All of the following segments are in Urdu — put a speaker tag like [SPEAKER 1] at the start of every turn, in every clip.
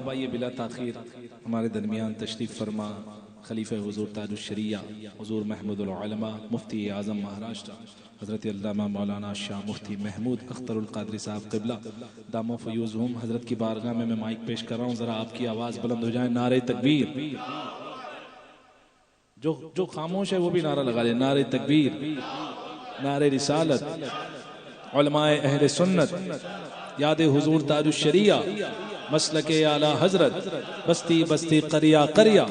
[SPEAKER 1] اب آئیے بلا تاخیر ہمارے درمیان تشریف فرما خلیفہ حضور تاج الشریعہ حضور محمود العلماء مفتی اعظم مہاراشٹر حضرت علامہ مولانا شاہ مفتی محمود اختر القادری صاحب قبلہ دامو فیوزہم حضرت کی بارگاہ میں مائک پیش کر رہا ہوں، ذرا آپ کی آواز بلند ہو جائے، نعرہ تکبیر۔ جو خاموش ہے وہ بھی نعرہ لگا لے، نعرہ تکبیر، نعرہ رسالت، علماء اہل سنت، یاد حضور تاج الشریعہ، مسلک اعلی حضرت، بستی بستی قریہ قریہ،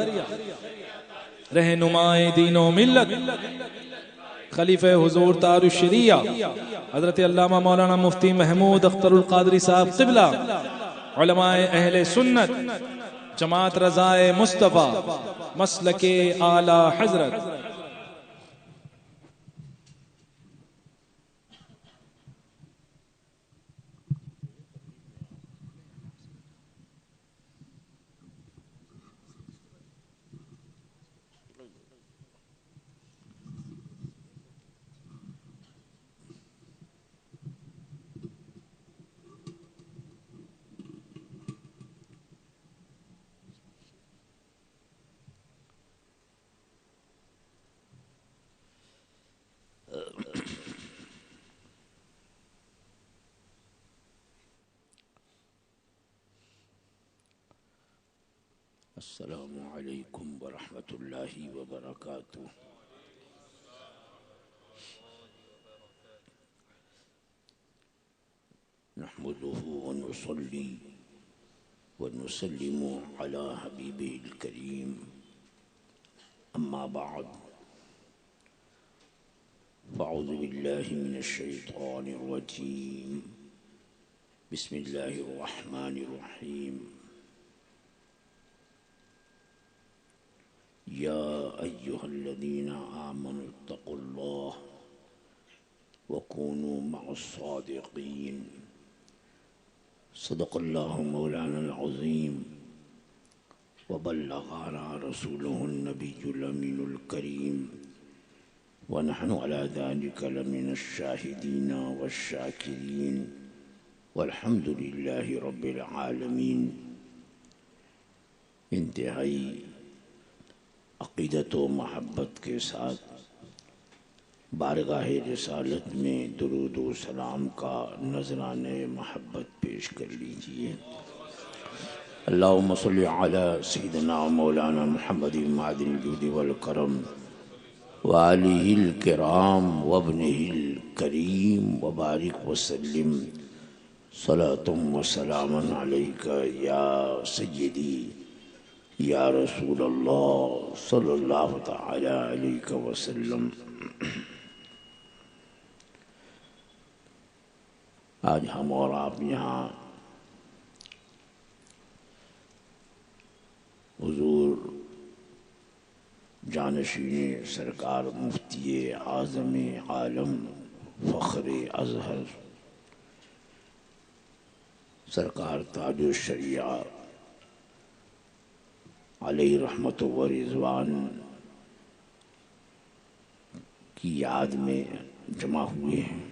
[SPEAKER 1] رہنمائے دین و ملت، خلیفہ حضور تاج الشریعہ حضرت علامہ مولانا مفتی محمود اختر القادری صاحب قبلہ، علماء اہل سنت، جماعت رضائے مصطفیٰ، مسلک اعلی حضرت۔
[SPEAKER 2] السلام علیکم ورحمۃ اللہ وبرکاتہ۔ نحمده ونصلي ونسلم على حبیبه الکریم، اما بعد فاعوذ باللہ من الشیطان الرجیم، بسم اللہ الرحمن الرحیم۔ یا ایہا الذین آمنوا اتقوا اللہ وکونوا مع الصادقین، صدق اللہ مولانا العظیم وبلغنا رسولہ النبی الامین الکریم، ونحن على ذلك لمن الشاہدین والشاکرین، والحمد للہ رب العالمین۔ انتہائی عقیدت و محبت کے ساتھ بارگاہ رسالت میں درود و سلام کا نذرانہ محبت پیش کر لیجئے۔ اللہم صلی علی سیدنا مولانا محمد معدن الجود والکرم وآلہ الکرام وابنہ الکریم، وبارک وسلم صلاۃ و سلام علیک یا سیدی یا رسول اللہ صلی اللہ تعالی علیہ وسلم۔ آج ہم اور آپ یہاں حضور جانشین سرکار مفتی اعظم عالم فخر ازہر سرکار تاج الشریعہ علیہ رحمت و رضوان کی یاد میں جمع ہوئے ہیں،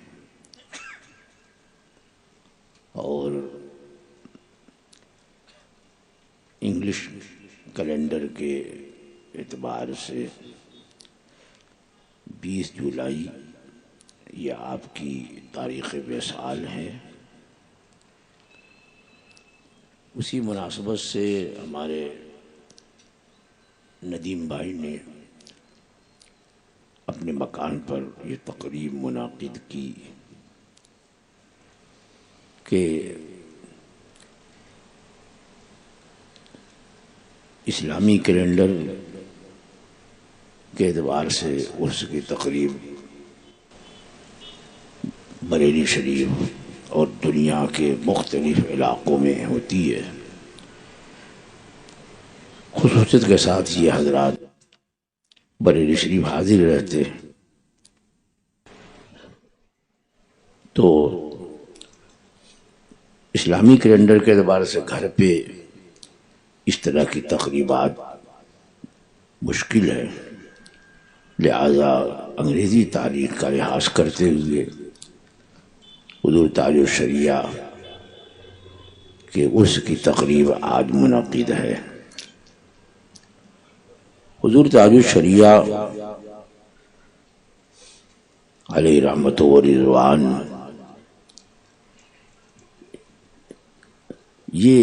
[SPEAKER 2] اور انگلش کیلنڈر کے اعتبار سے 20 جولائی یہ آپ کی تاریخ وصال ہے۔ اسی مناسبت سے ہمارے ندیم بھائی نے اپنے مکان پر یہ تقریب منعقد کی کہ اسلامی کیلنڈر کے اعتبار سے عرس کی تقریب بریلی شریف اور دنیا کے مختلف علاقوں میں ہوتی ہے۔ خصوصیت کے ساتھ یہ حضرات بریلی شریف حاضر رہتے ہیں، تو اسلامی کیلنڈر کے اعتبار سے گھر پہ اس طرح کی تقریبات مشکل ہے، لہذا انگریزی تاریخ کا لحاظ کرتے ہوئے حضور تاج الشریعہ کہ اس کی تقریب آج منعقد ہے۔ حضور تاج الشریعہ علیہ رحمت و رضوان یہ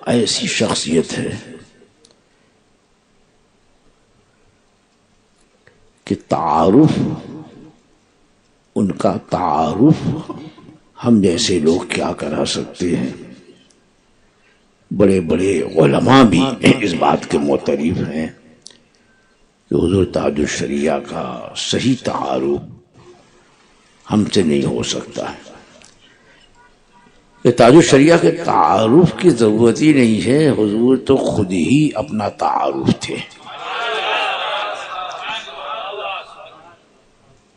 [SPEAKER 2] ایسی شخصیت ہے کہ تعارف، ان کا تعارف ہم جیسے لوگ کیا کرا سکتے ہیں؟ بڑے بڑے علماء بھی اس بات کے معترف ہیں کہ حضور تاج الشریعہ کا صحیح تعارف ہم سے نہیں ہو سکتا ہے، کہ تاج الشریعہ کے تعارف کی ضرورت ہی نہیں ہے، حضور تو خود ہی اپنا تعارف تھے۔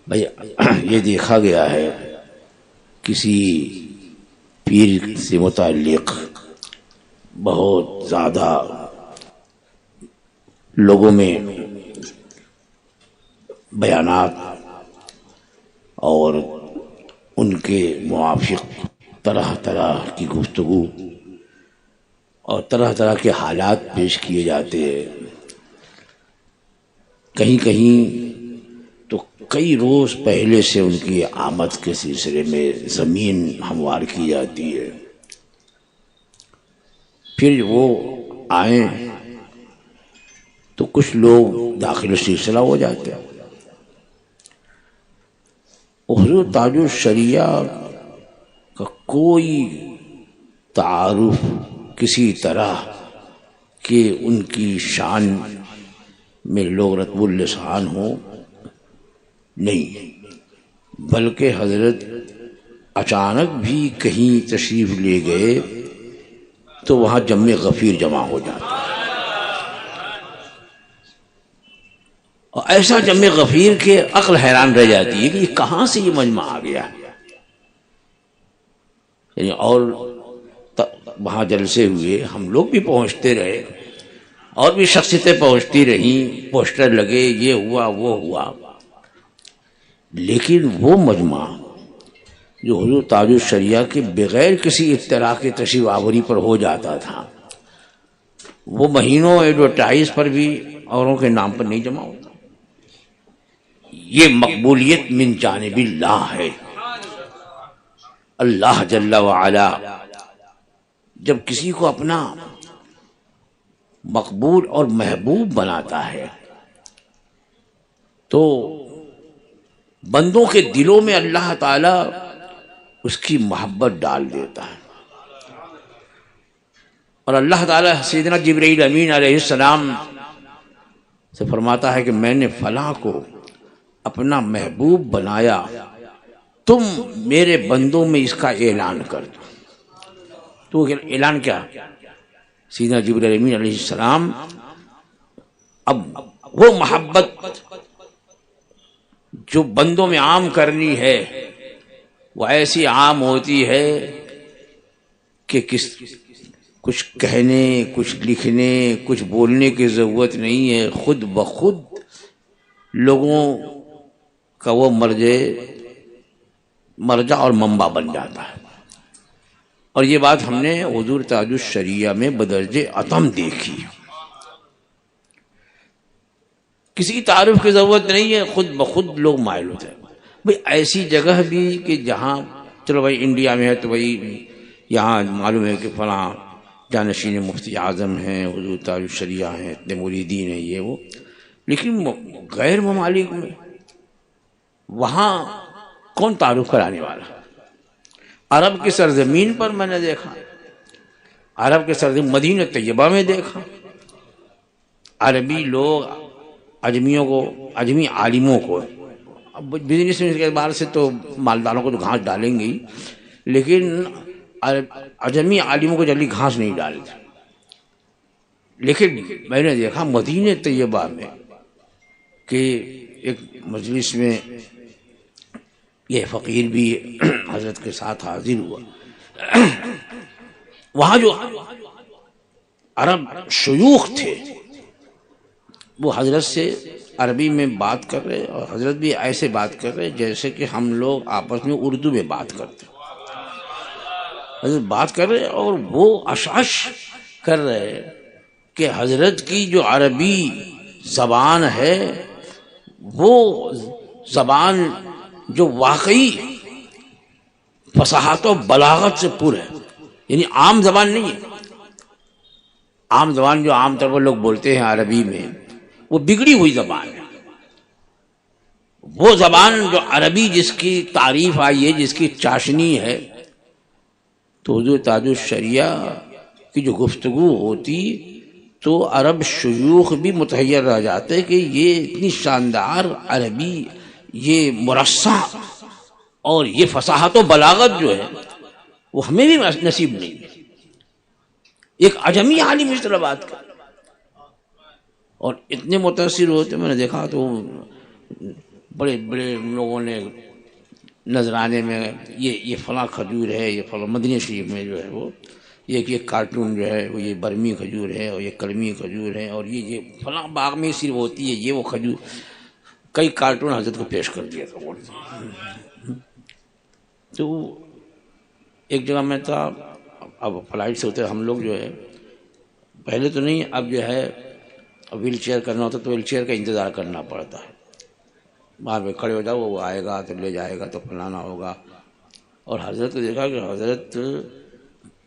[SPEAKER 2] بھئی یہ دیکھا گیا ہے کسی پیر سے متعلق بہت زیادہ لوگوں میں بیانات اور ان کے موافق طرح طرح کی گفتگو اور طرح طرح کے حالات پیش کیے جاتے ہیں، کہیں کہیں تو کئی روز پہلے سے ان کی آمد کے سلسلے میں زمین ہموار کی جاتی ہے، پھر وہ آئیں تو کچھ لوگ داخل سلسلہ ہو جاتے ہیں۔ حضور تاج الشریعہ کا کوئی تعارف کسی طرح کہ ان کی شان میں لوگ رطب اللسان ہوں نہیں، بلکہ حضرت اچانک بھی کہیں تشریف لے گئے تو وہاں جمع غفیر جمع ہو جاتا ہے، اور ایسا جمع غفیر کہ عقل حیران رہ جاتی ہے کہ یہ کہاں سے یہ مجمع آ گیا، یعنی اور وہاں جلسے ہوئے، ہم لوگ بھی پہنچتے رہے اور بھی شخصیتیں پہنچتی رہیں، پوسٹر لگے، یہ ہوا وہ ہوا، لیکن وہ مجمع جو حضور تاج الشریعہ کے بغیر کسی اطلاع کے تشریف آوری پر ہو جاتا تھا، وہ مہینوں ایڈورٹائز پر بھی اوروں کے نام پر نہیں جمع ہوتا۔ یہ مقبولیت من جانب اللہ ہے۔ اللہ جل وعلا جب کسی کو اپنا مقبول اور محبوب بناتا ہے تو بندوں کے دلوں میں اللہ تعالی اس کی محبت ڈال دیتا ہے، اور اللہ تعالی سیدنا جبرائیل امین علیہ السلام سے فرماتا ہے کہ میں نے فلاں کو اپنا محبوب بنایا، تم میرے بندوں میں اس کا اعلان کر دو۔ تو اعلان کیا؟ سیدنا جبرائیل امین علیہ السلام اب وہ محبت جو بندوں میں عام کرنی ہے وہ ایسی عام ہوتی ہے کہ کچھ کہنے، کچھ لکھنے، کچھ بولنے کی ضرورت نہیں ہے، خود بخود لوگوں کا وہ مرجع اور منبع بن جاتا ہے۔ اور یہ بات ہم نے حضور تاج الشریعہ میں بدرج عتم دیکھی، کسی تعارف کی ضرورت نہیں ہے، خود بخود لوگ مائل ہوتے ہیں۔ بھئی ایسی جگہ بھی کہ جہاں چلو بھائی انڈیا میں ہے تو بھائی یہاں معلوم ہے کہ فلاں جانشین مفتی اعظم ہیں، حضور تاج الشریعہ ہیں، اتنے مریدین ہیں، یہ وہ، لیکن غیر ممالک میں وہاں کون تعارف کرانے والا؟ عرب کی سرزمین پر میں نے دیکھا، عرب کے سرزمین مدینہ طیبہ میں دیکھا، عربی لوگ اجمیوں کو، اجمی عالموں کو، اب بزنس میں کے اعتبار سے تو مالداروں کو تو گھاس ڈالیں گے، لیکن اجمی عالموں کو جلدی گھاس نہیں ڈالتے۔ لیکن میں نے دیکھا مدینہ طیبہ میں کہ ایک مجلس میں یہ فقیر بھی حضرت کے ساتھ حاضر ہوا، وہاں جو عرب شیوخ تھے وہ حضرت سے عربی میں بات کر رہے، اور حضرت بھی ایسے بات کر رہے جیسے کہ ہم لوگ آپس میں اردو میں بات کرتے۔ حضرت بات کر رہے اور وہ اشعش کر رہے کہ حضرت کی جو عربی زبان ہے وہ زبان جو واقعی فصاحت و بلاغت سے پر ہے، یعنی عام زبان نہیں ہے۔ عام زبان جو عام طور پر لوگ بولتے ہیں عربی میں، وہ بگڑی ہوئی زبان ہے۔ وہ زبان جو عربی جس کی تعریف آئی ہے، جس کی چاشنی ہے، تو حضور تاج الشریعہ کی جو گفتگو ہوتی تو عرب شیوخ بھی متحیر رہ جاتے کہ یہ اتنی شاندار عربی، یہ مرصع اور یہ فصاحت و بلاغت جو ہے وہ ہمیں بھی نصیب نہیں ہے۔ ایک عجمی عالم اس طرح بات کر، اور اتنے متاثر ہوتے، میں نے دیکھا تو بڑے بڑے لوگوں نے نذرانے میں یہ فلاں کھجور ہے، یہ فلاں مدینہ شریف میں جو ہے وہ یہ کارٹون جو ہے وہ یہ برمی کھجور ہے، اور یہ کلمی کھجور ہے، اور یہ فلاں باغ میں صرف ہوتی ہے یہ وہ کھجور، کئی کارٹون حضرت کو پیش کر دیا تھا۔ تو ایک جگہ میں تھا، اب فلائٹ سے ہوتے ہم لوگ جو ہے پہلے تو نہیں، اب جو ہے ویل چیئر کرنا ہوتا تو ویل چیئر کا انتظار کرنا پڑتا ہے، باہر میں کھڑے ہو جاؤ، وہ آئے گا تو لے جائے گا تو فلانا ہوگا۔ اور حضرت کو دیکھا کہ حضرت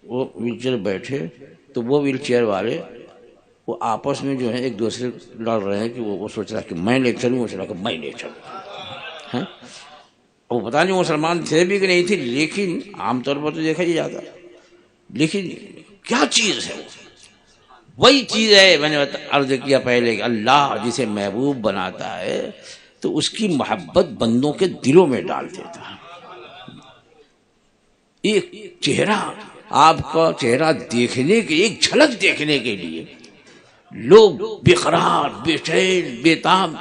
[SPEAKER 2] وہ ویل چیئر بیٹھے تو وہ ویل چیئر والے وہ آپس میں جو ہے ایک دوسرے لڑ رہے ہیں کہ وہ سوچ رہا کہ میں لے چلوں، وہ سوچ رہا کہ میں لے چلوں۔ وہ پتہ نہیں مسلمان تھے بھی کہ نہیں تھے، لیکن عام طور پر تو دیکھا ہی جاتا، لیکن کیا چیز ہے وہی چیز ہے، میں نے عرض کیا پہلے کہ اللہ جسے محبوب بناتا ہے تو اس کی محبت بندوں کے دلوں میں ڈال دیتا ہے۔ ایک چہرہ، آپ کا چہرہ دیکھنے کے، ایک جھلک دیکھنے کے لیے لوگ بے قرار، بے چین، بے تاب،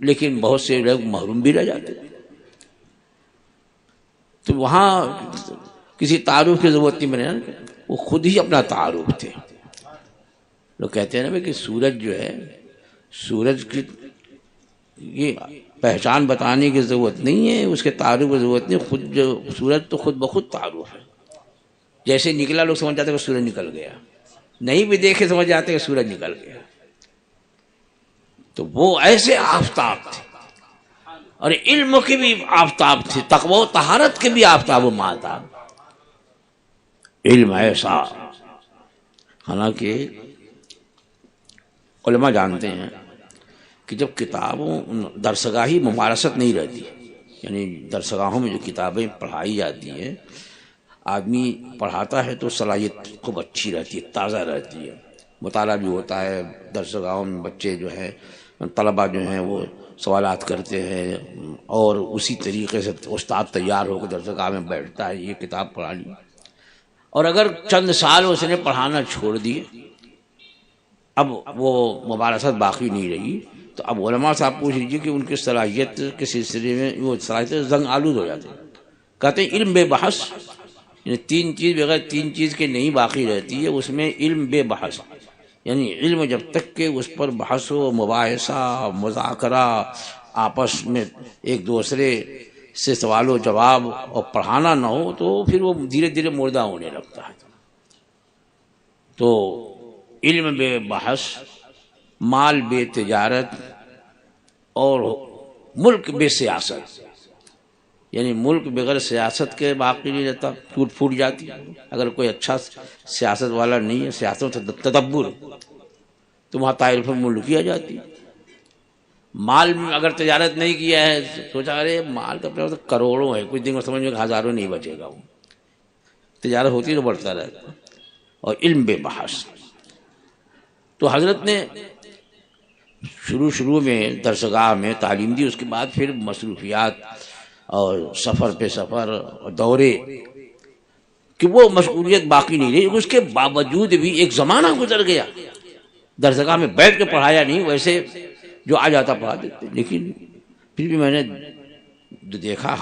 [SPEAKER 2] لیکن بہت سے لوگ محروم بھی رہ جاتے۔ تو وہاں کسی تعارف کی ضرورت نہیں بنے، وہ خود ہی اپنا تعارف تھے۔ لوگ کہتے ہیں نا کہ سورج جو ہے، سورج کی یہ پہچان بتانے کی ضرورت نہیں ہے، اس کے تعارف کی ضرورت نہیں، خود جو سورج تو خود بخود تعارف ہے۔ جیسے نکلا لوگ سمجھ جاتے کہ سورج نکل گیا، نہیں بھی دیکھے سمجھ جاتے کہ سورج نکل گیا۔ تو وہ ایسے آفتاب تھے، اور علم کے بھی آفتاب تھے، تقوی و طہارت کے بھی آفتاب و مہتاب۔ علم ایسا، حالانکہ علماء جانتے ہیں کہ جب کتابوں درسگاہی ممارست نہیں رہتی، یعنی درسگاہوں میں جو کتابیں پڑھائی جاتی ہیں، آدمی پڑھاتا ہے تو صلاحیت خوب اچھی رہتی ہے، تازہ رہتی ہے، مطالعہ بھی ہوتا ہے، درسگاہوں میں بچے جو ہیں، طلبہ جو ہیں وہ سوالات کرتے ہیں، اور اسی طریقے سے استاد تیار ہو کے درسگاہ میں بیٹھتا ہے، یہ کتاب پڑھا لی۔ اور اگر چند سال اس نے پڑھانا چھوڑ دیے، اب وہ مبارست باقی نہیں رہی، تو اب علماء صاحب پوچھ لیجیے کہ ان کی صلاحیت کے سلسلے میں وہ صلاحیت زنگ آلود ہو جاتے ہیں۔ کہتے ہیں علم بے بحث، یعنی تین چیز بغیر تین چیز کے نہیں باقی رہتی ہے، اس میں علم بے بحث، یعنی علم جب تک کہ اس پر بحث و مباحثہ، مذاکرہ، آپس میں ایک دوسرے سے سوال و جواب اور پڑھانا نہ ہو تو پھر وہ دھیرے دھیرے مردہ ہونے لگتا ہے۔ تو علم بے بحث، مال بے تجارت، اور ملک بے سیاست، یعنی ملک بغیر سیاست کے باقی نہیں رہتا، ٹوٹ پھوٹ جاتی۔ اگر کوئی اچھا سیاست والا نہیں ہے، سیاست میں تدبر، تو وہاں تعریف ملک آ جاتی۔ مال میں اگر تجارت نہیں کیا ہے، سوچا ارے مال کا اپنے کروڑوں ہے، کچھ دن میں سمجھ میں ہزاروں نہیں بچے گا، وہ تجارت ہوتی تو بڑھتا رہتا۔ اور علم بے بحث، تو حضرت نے شروع میں درسگاہ میں تعلیم دی، اس کے بعد پھر مصروفیات اور سفر پہ سفر اور دورے، کہ وہ مشغولیت باقی نہیں رہی۔ اس کے باوجود بھی ایک زمانہ گزر گیا، درسگاہ میں بیٹھ کے پڑھایا نہیں، ویسے جو آ جاتا پڑھا دیتے، لیکن پھر بھی میں نے دیکھا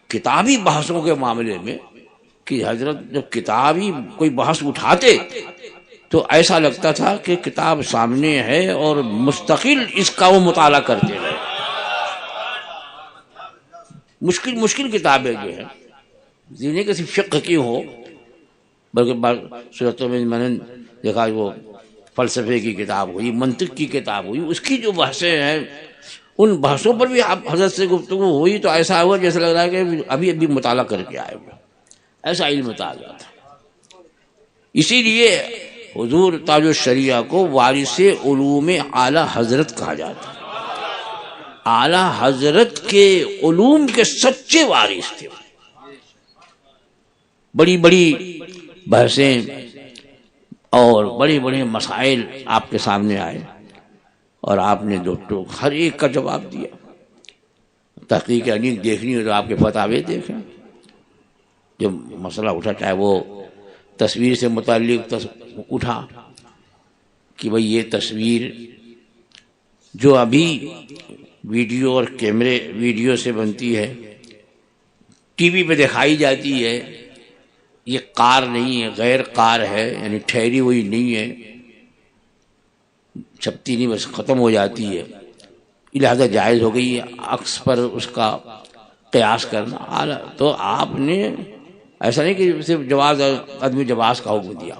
[SPEAKER 2] کتابی بحثوں کے معاملے میں کہ حضرت جب کتابی کوئی بحث اٹھاتے تو ایسا لگتا تھا کہ کتاب سامنے ہے اور مستقل اس کا وہ مطالعہ کرتے رہے۔ مشکل کتابیں جو ہیں، یہ نہیں کہ صرف فقہ کی ہو، بلکہ صورتوں میں میں نے دیکھا وہ فلسفے کی کتاب ہوئی، منطق کی کتاب ہوئی، اس کی جو بحثیں ہیں ان بحثوں پر بھی آپ حضرت سے گفتگو ہوئی تو ایسا ہوا جیسے لگ رہا ہے کہ ابھی ابھی مطالعہ کر کے آئے ہوئے، ایسا علم مطالعہ تھا۔ اسی لیے حضور تاج الشریعہ کو وارث علوم اعلی حضرت کہا جاتا ہے، اعلی حضرت کے علوم کے سچے وارث تھے۔ بڑی بڑی بحثیں اور بڑے بڑے مسائل آپ کے سامنے آئے اور آپ نے دوستوں ہر ایک کا جواب دیا۔ تحقیق انیق دیکھنی ہو تو آپ کے فتاوے دیکھیں، جو مسئلہ اٹھا چاہے وہ تصویر سے متعلق اٹھا کہ بھئی یہ تصویر جو ابھی ویڈیو اور کیمرے ویڈیو سے بنتی ہے، ٹی وی پہ دکھائی جاتی ہے، یہ کار نہیں ہے، غیر کار ہے، یعنی ٹھہری ہوئی نہیں ہے، چھپتی نہیں، بس ختم ہو جاتی ہے، لہذا جائز ہو گئی ہے عکس پر اس کا قیاس کرنا۔ تو آپ نے ایسا نہیں کہ صرف جواز عدم جواز کا حکم دیا،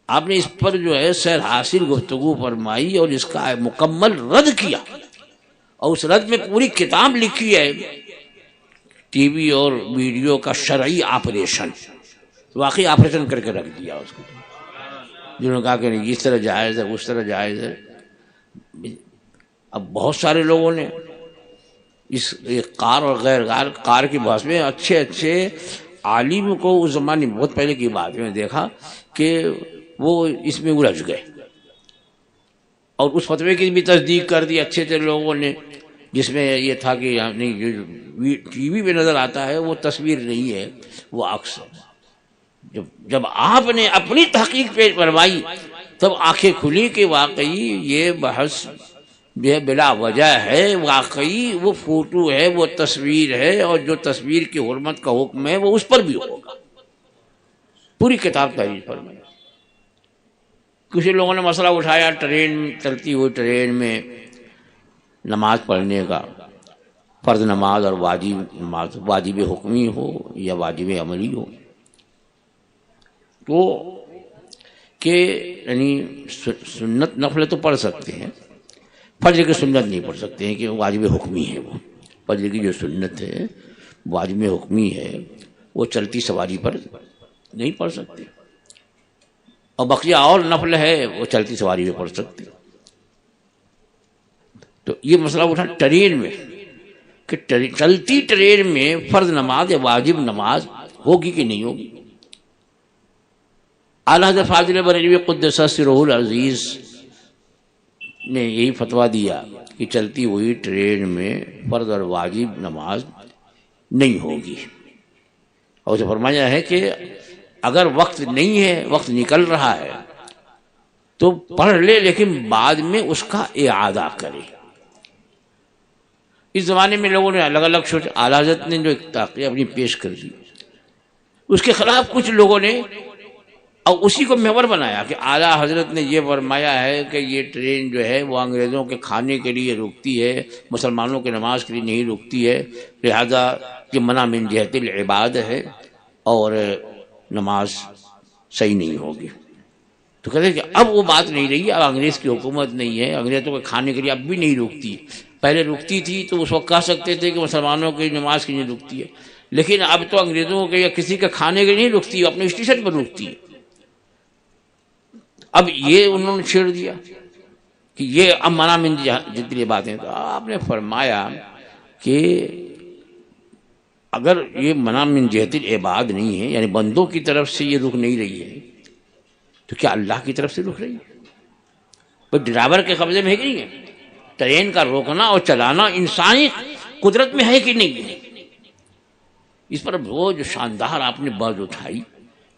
[SPEAKER 2] آپ نے اس پر جو ہے سیر حاصل گفتگو فرمائی اور اس کا مکمل رد کیا، اور اس رد میں پوری کتاب لکھی ہے، ٹی وی اور ویڈیو کا شرعی آپریشن، واقعی آپریشن کر کے رکھ دیا اس کو، جنہوں نے کہا کہ نہیں اس طرح جائز ہے، اس طرح جائز ہے۔ اب بہت سارے لوگوں نے اس کار اور غیر کار کی بحث میں اچھے اچھے عالم کو اس زمانے میں، بہت پہلے کی بات میں دیکھا کہ وہ اس میں الجھ گئے اور اس فتوے کی بھی تصدیق کر دی اچھے اچھے لوگوں نے، جس میں یہ تھا کہ نہیں جو ٹی وی پہ نظر آتا ہے وہ تصویر نہیں ہے، وہ عکس ہے۔ جب آپ نے اپنی تحقیق پیش فرمائی تب آنکھیں کھلی کہ واقعی یہ بحث جو ہے بلا وجہ ہے، واقعی وہ فوٹو ہے، وہ تصویر ہے، اور جو تصویر کی حرمت کا حکم ہے وہ اس پر بھی ہوگا۔ پوری کتاب تحریر فرمائی۔ کچھ لوگوں نے مسئلہ اٹھایا چلتی ہوئی ٹرین میں نماز پڑھنے کا، فرض نماز اور واجب نماز، واجب حکمی ہو یا واجب عملی ہو، تو کہ یعنی سنت نفل تو پڑھ سکتے ہیں، فجر کی سنت نہیں پڑھ سکتے ہیں کہ واجب حکمی ہے، وہ فجر کی جو سنت ہے واجب حکمی ہے وہ چلتی سواری پر نہیں پڑھ سکتے، اور بقیہ اور نفل ہے وہ چلتی سواری میں پڑھ سکتے۔ تو یہ مسئلہ اٹھا ٹرین میں کہ چلتی ٹرین میں فرض نماز یا واجب نماز ہوگی کہ نہیں ہوگی۔ اعلیٰ حضرت فاضل بریلوی قدس سرہ العزیز نے یہی فتویٰ دیا کہ چلتی ہوئی ٹرین میں فرض اور واجب نماز نہیں ہوگی، اور اسے فرمایا ہے کہ اگر وقت نہیں ہے، وقت نکل رہا ہے تو پڑھ لے، لیکن بعد میں اس کا اعادہ کرے۔ اس زمانے میں لوگوں نے الگ الگ سوچ، اعلیٰ حضرت نے جو ایک تحقیق اپنی پیش کر دی، اس کے خلاف کچھ لوگوں نے اور اسی کو محور بنایا کہ اعلیٰ حضرت نے یہ فرمایا ہے کہ یہ ٹرین جو ہے وہ انگریزوں کے کھانے کے لیے رکتی ہے، مسلمانوں کی نماز کے لیے نہیں رکتی ہے، لہذا یہ منع من جہت العباد ہے اور نماز صحیح نہیں ہوگی۔ تو کہتے ہیں کہ اب وہ بات نہیں رہی، اب انگریز کی حکومت نہیں ہے، انگریزوں کے کھانے کے لیے اب بھی نہیں رکتی، پہلے رکتی تھی تو اس وقت کہہ سکتے تھے کہ مسلمانوں کی نماز کے لیے رکتی ہے، لیکن اب تو انگریزوں کے یا کسی کے کھانے کے لیے نہیں رکتی، اپنے اسٹیشن پر رکتی ہے۔ اب یہ انہوں نے چھیڑ دیا کہ یہ اب منع من جتنی باتیں، تو آپ نے فرمایا کہ اگر یہ منع من جہت العباد نہیں ہے، یعنی بندوں کی طرف سے یہ رک نہیں رہی ہے، تو کیا اللہ کی طرف سے رک رہی ہے؟ کوئی ڈرائیور کے قبضے میں ہے کہ نہیں ہے؟ ٹرین کا روکنا اور چلانا انسانی قدرت میں ہے کہ نہیں ہے؟ اس پر وہ جو شاندار آپ نے بات اٹھائی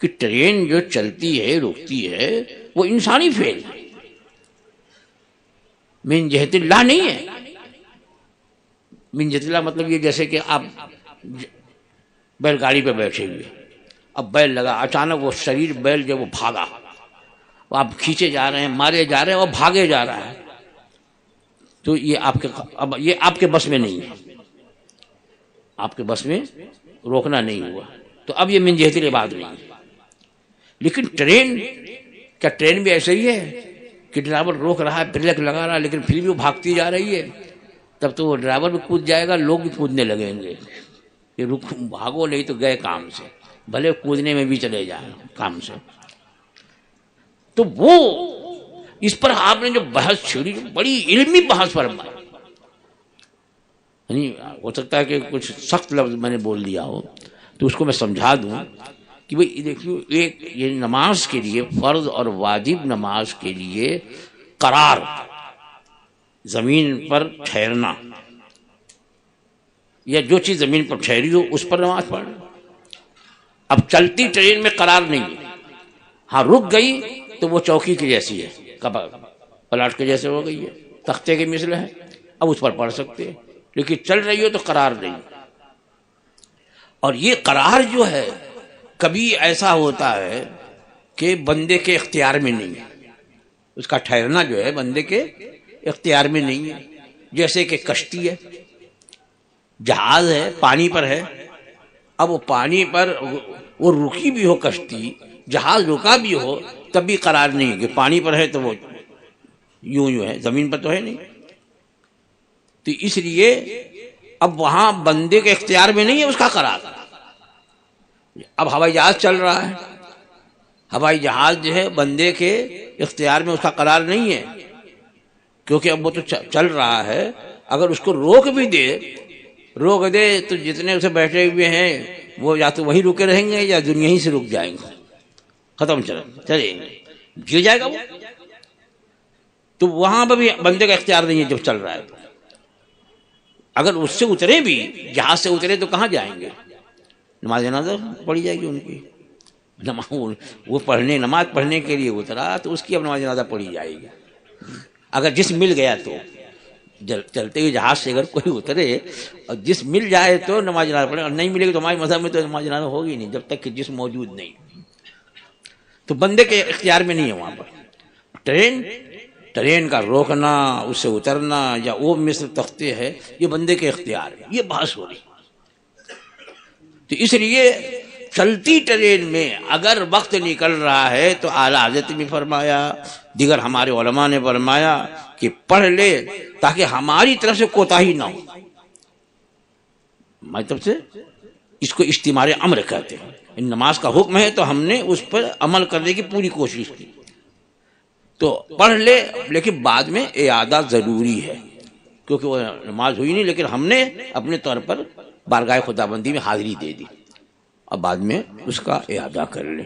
[SPEAKER 2] کہ ٹرین جو چلتی ہے رکتی ہے وہ انسانی فعل ہے، من جہت اللہ نہیں ہے۔ من جہت اللہ مطلب یہ جیسے کہ آپ بیل گاڑی پہ بیٹھے ہوئے، اب بیل لگا، اچانک وہ شریر بیل جو وہ بھاگا، وہ آپ کھینچے جا رہے ہیں، مارے جا رہے ہیں، وہ بھاگے جا رہا ہے، تو یہ آپ کے بس میں نہیں ہے، آپ کے بس میں روکنا نہیں ہوا، تو اب یہ من جہت العباد نہیں ہے۔ لیکن ٹرین، کیا ٹرین بھی ایسے ہی ہے کہ ڈرائیور روک رہا ہے، بریک لگا رہا ہے، لیکن پھر بھی وہ بھاگتی جا رہی ہے؟ تب تو وہ ڈرائیور بھی کود جائے گا، لوگ بھی کودنے لگیں گے کہ رک، بھاگو نہیں تو گئے کام سے، بھلے کودنے میں بھی چلے جائیں کام سے۔ تو وہ اس پر آپ نے جو بحث چھیڑی، بڑی علمی بحث پر، یعنی ہو سکتا ہے کہ کچھ سخت لفظ میں نے بول دیا ہو تو اس کو میں سمجھا دوں کہ بھئی دیکھیے، ایک یہ نماز کے لیے، فرض اور واجب نماز کے لیے قرار، زمین پر ٹھہرنا، یا جو چیز زمین پر ٹھہری ہو اس پر نماز پڑھنا۔ اب چلتی ٹرین میں قرار نہیں ہے، ہاں رک گئی تو وہ چوکی کی جیسی ہے، پلاٹ کے جیسے ہو گئی ہے، تختے کے مثل ہے، اب اس پر پڑھ سکتے ہیں، لیکن چل رہی ہو تو قرار نہیں۔ اور یہ قرار جو ہے کبھی ایسا ہوتا ہے کہ بندے کے اختیار میں نہیں ہے، اس کا ٹھہرنا جو ہے بندے کے اختیار میں نہیں ہے۔ جیسے کہ کشتی ہے، جہاز ہے، پانی پر ہے، اب وہ پانی پر وہ رکی بھی ہو کشتی، جہاز رکا بھی ہو، تب بھی قرار نہیں ہے کہ پانی پر ہے تو وہ یوں ہے، زمین پر تو ہے نہیں۔ تو اس لیے اب وہاں بندے کے اختیار میں نہیں ہے اس کا قرار۔ اب ہوائی جہاز چل رہا ہے، ہوائی جہاز جو ہے بندے کے اختیار میں اس کا قرار نہیں ہے، کیونکہ اب وہ تو چل رہا ہے، اگر اس کو روک بھی دے تو جتنے اسے بیٹھے ہوئے ہیں وہ یا تو وہی رکے رہیں گے یا دنیا ہی سے رک جائیں گے، ختم چلیں گے، گر جائے گا وہ۔ تو وہاں پر بھی بندے کا اختیار نہیں ہے جب چل رہا ہے تو۔ اگر اس سے اترے بھی، جہاز سے اترے تو کہاں جائیں گے؟ نماز جنازہ پڑھی جائے گی ان کی، وہ نماز پڑھنے کے لیے اترا تو اس کی اب نماز جنازہ پڑھی جائے گی۔ اگر جسم مل گیا تو، چلتے ہوئے جہاز سے اگر کوئی اترے اور جسم مل جائے تو نماز جنازہ پڑھے، اور نہیں ملے گی تو ہمارے مذہب میں تو نماز جنازہ ہوگی نہیں جب تک کہ جسم موجود نہیں۔ تو بندے کے اختیار میں نہیں ہے وہاں پر۔ ٹرین کا روکنا، اس سے اترنا، یا وہ مثل تختے ہے، یہ بندے کے اختیار ہے، یہ بحث ہو رہی۔ تو اس لیے چلتی ٹرین میں اگر وقت نکل رہا ہے تو اعلیٰ حضرت نے فرمایا، دیگر ہمارے علماء نے فرمایا کہ پڑھ لے تاکہ ہماری طرف سے کوتاہی نہ ہو۔ ہماری طرف سے اس کو اجتماع امر کہتے ہیں، ان نماز کا حکم ہے تو ہم نے اس پر عمل کرنے کی پوری کوشش کی، تو پڑھ لے، لیکن بعد میں اعادہ ضروری ہے، کیونکہ وہ نماز ہوئی نہیں، لیکن ہم نے اپنے طور پر بارگاہ خداوندی میں حاضری دے دی، اب بعد میں اس کا اعادہ کر لیں۔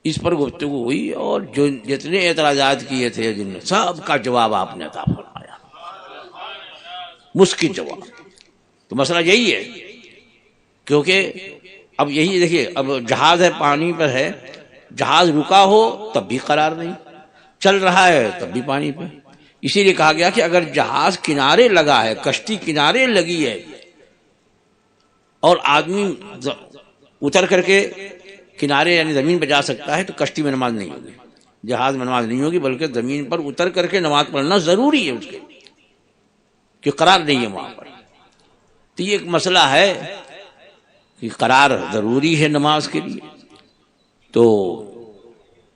[SPEAKER 2] اس پر گفتگو ہوئی، اور جو جتنے اعتراضات کیے تھے جن نے، سب کا جواب آپ نے عطا فرمایا، مسکت جواب۔ تو مسئلہ یہی ہے، کیونکہ اب یہی دیکھیے، اب جہاز ہے، پانی پر ہے، جہاز رکا ہو تب بھی قرار نہیں، چل رہا ہے تب بھی پانی پہ۔ اسی لیے کہا گیا کہ اگر جہاز کنارے لگا ہے، کشتی کنارے لگی ہے، اور آدمی اتر کر کے کنارے یعنی زمین پہ جا سکتا ہے، تو کشتی میں نماز نہیں ہوگی، جہاز میں نماز نہیں ہوگی، بلکہ زمین پر اتر کر کے نماز پڑھنا ضروری ہے اس کے، کہ قرار نہیں ہے وہاں پر۔ تو یہ ایک مسئلہ ہے کہ قرار ضروری ہے نماز کے لیے۔ تو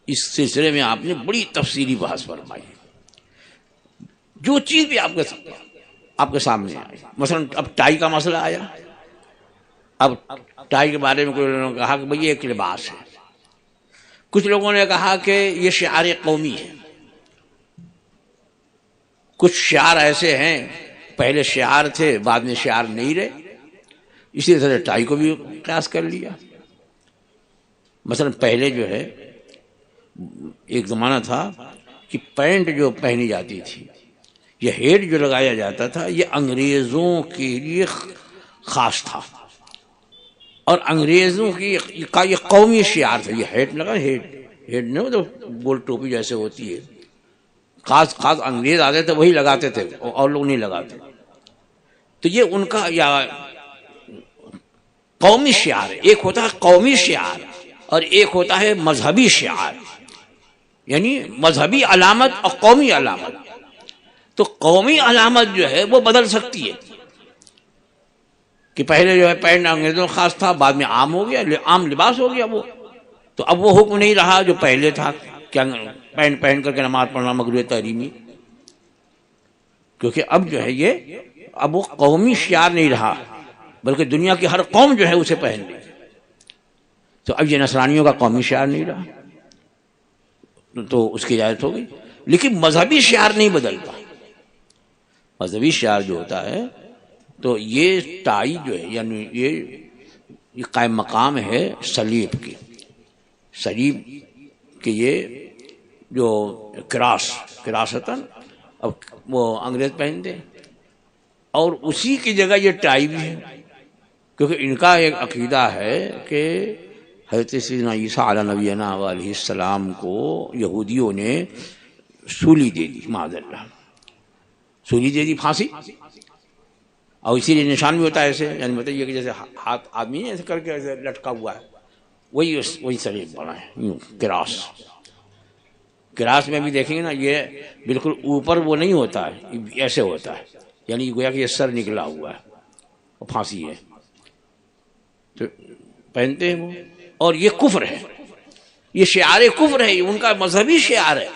[SPEAKER 2] اس سلسلے میں آپ نے بڑی تفصیلی بحث فرمائی، جو چیز بھی آپ کے سامنے آئی۔ مثلا اب ٹائی کا مسئلہ آیا، اب ٹائی کے بارے میں کچھ لوگوں نے کہا کہ بھئی یہ ایک لباس ہے، کچھ لوگوں نے کہا کہ یہ شعار قومی ہے، کچھ شعار ایسے ہیں پہلے شعار تھے بعد میں شعار نہیں رہے، اسی طرح ٹائی کو بھی قیاس کر لیا۔ مثلا پہلے جو ہے ایک زمانہ تھا کہ پینٹ جو پہنی جاتی تھی، یہ ہیڈ جو لگایا جاتا تھا، یہ انگریزوں کے لیے خاص تھا، اور انگریزوں کا یہ قومی شعار تھا۔ یہ ہیڈ لگا، ہیڈ نہیں تو گول ٹوپی جیسے ہوتی ہے، خاص انگریز آتے تھے وہی لگاتے تھے، اور لوگ نہیں لگاتے۔ تو یہ ان کا یا قومی شعار ہے۔ ایک ہوتا ہے قومی شعار اور ایک ہوتا ہے مذہبی شعار، یعنی مذہبی علامت اور قومی علامت۔ تو قومی علامت جو ہے وہ بدل سکتی ہے، کہ پہلے جو ہے پہننا انگریزوں کا خاص تھا، بعد میں عام ہو گیا، عام لباس ہو گیا وہ. تو اب وہ حکم نہیں رہا جو پہلے تھا کہ پینٹ پہن کر کے نماز پڑھنا مکروہ تحریمی، کیونکہ اب جو ہے یہ اب وہ قومی شعار نہیں رہا، بلکہ دنیا کی ہر قوم جو ہے اسے پہن لی. تو اب یہ نصرانیوں کا قومی شعار نہیں رہا تو اس کی اجازت ہو گئی. لیکن مذہبی شعار نہیں بدلتا. مذہبی شعار جو ہوتا ہے تو یہ ٹائی جو ہے یعنی یہ قائم مقام ہے صلیب کی، صلیب کہ یہ جو کراستاً اب وہ انگریز پہنتے، اور اسی کی جگہ یہ ٹائی بھی ہے، کیونکہ ان کا ایک عقیدہ ہے کہ حضرت سیدنا عیسیٰ علیہ نبینا علیہ السلام کو یہودیوں نے سولی دے دی، معاذ اللہ سولی دے دی، پھانسی. اور اسی لیے نشان بھی ہوتا ہے ایسے، یعنی بتائیے کہ جیسے ہاتھ آدمی ایسے کر کے ایسے لٹکا ہوا ہے، وہی صلیب بنا ہے یوں کراس میں بھی دیکھیں گے نا، یہ بالکل اوپر وہ نہیں ہوتا ہے، ایسے ہوتا ہے، یعنی گویا کہ یہ سر نکلا ہوا ہے اور پھانسی ہے تو پہنتے ہیں وہ. اور یہ کفر ہے، یہ شعار کفر ہے، ان کا مذہبی شعار ہے.